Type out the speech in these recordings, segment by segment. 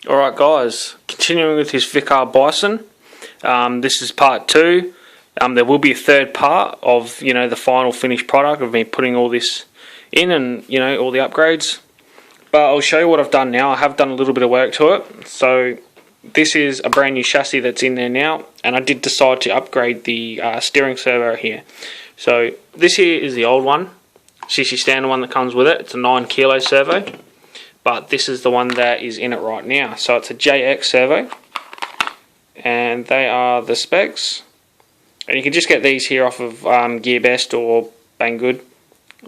Alright guys, continuing with his Vkar Bison. This is part 2. There will be a third part of, the final finished product of me putting all this in and, all the upgrades. But I'll show you what I've done now. I have done a little bit of work to it. So this is a brand new chassis that's in there now, and I did decide to upgrade the steering servo here. So this here is the old one. It's the standard one that comes with it. It's a 9 kilo servo. But this is the one that is in it right now. So it's a JX servo, and they are the specs. And you can just get these here off of GearBest or Banggood.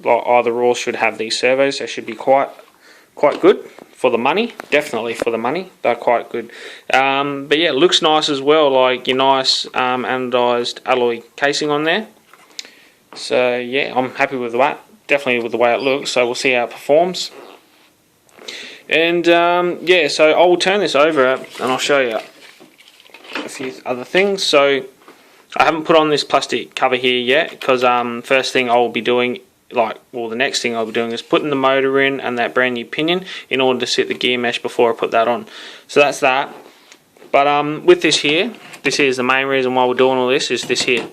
Either or should have these servos. They should be quite good for the money. Definitely for the money, they're quite good. But yeah, it looks nice as well. Like your nice anodized alloy casing on there. So yeah, I'm happy with that. Definitely with the way it looks. So we'll see how it performs. And yeah, so I will turn this over and I'll show you a few other things. So I haven't put on this plastic cover here yet because first thing I'll be doing, the next thing I'll be doing is putting the motor in and that brand new pinion in order to sit the gear mesh before I put that on. So that's that. But with this here is the main reason why we're doing all this, is this here.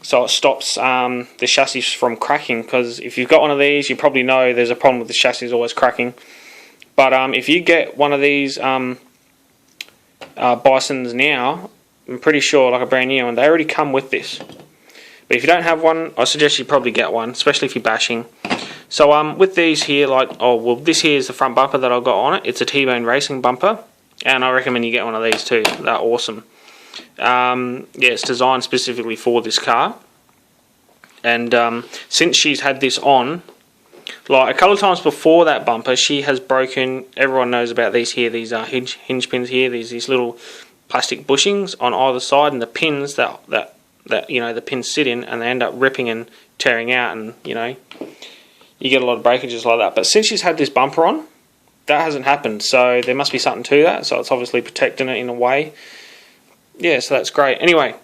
So it stops the chassis from cracking, because if you've got one of these, you probably know there's a problem with the chassis always cracking. But if you get one of these Bisons now, I'm pretty sure, like a brand new one, they already come with this. But if you don't have one, I suggest you probably get one, especially if you're bashing. So with these here, this here is the front bumper that I've got on it. It's a T-Bone Racing bumper, and I recommend you get one of these too. They're awesome. Yeah, it's designed specifically for this car. And since she's had this on, a couple of times before that bumper, she has broken. Everyone knows about these here. These are hinge pins here. These little plastic bushings on either side, and the pins that the pins sit in, and they end up ripping and tearing out, and you get a lot of breakages like that. But since she's had this bumper on, that hasn't happened. So there must be something to that. So it's obviously protecting it in a way. Yeah, so that's great. Anyway,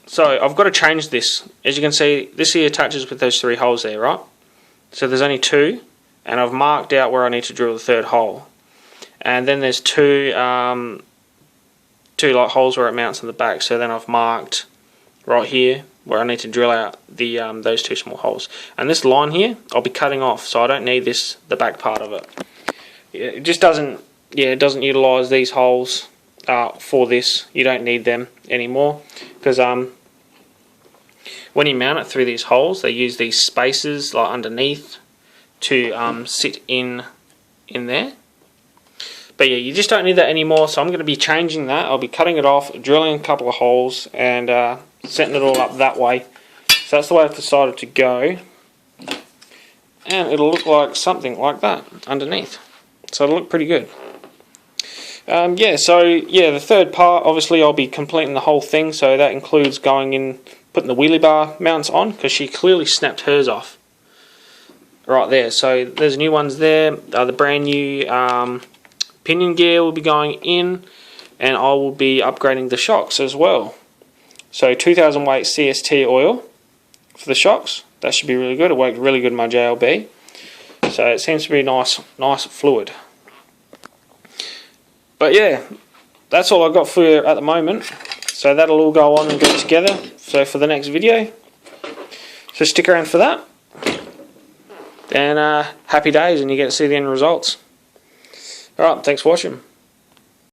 so I've got to change this. As you can see, this here attaches with those 3 holes there, right? So there's only 2, and I've marked out where I need to drill the 3rd hole. And then there's two holes where it mounts in the back. So then I've marked right here where I need to drill out the those 2 small holes. And this line here, I'll be cutting off, so I don't need the back part of it. It just doesn't, it doesn't utilise these holes for this. You don't need them anymore, because when you mount it through these holes, they use these spaces underneath to sit in there. But yeah, you just don't need that anymore, so I'm going to be changing that. I'll be cutting it off, drilling a couple of holes, and setting it all up that way. So that's the way I've decided to go. And it'll look like something like that underneath. So it'll look pretty good. Yeah, so yeah, the 3rd part, obviously I'll be completing the whole thing, so that includes going in, putting the Wheelie Bar Mounts on, because she clearly snapped hers off right there. So there's new ones there. The brand new pinion gear will be going in, and I will be upgrading the shocks as well. So 2000 weight CST oil for the shocks. That should be really good. It worked really good in my JLB. So it seems to be nice fluid. But yeah, that's all I've got for you at the moment. So that'll all go on and go together. So for the next video. So stick around for that. And happy days, and you get to see the end results. Alright, thanks for watching.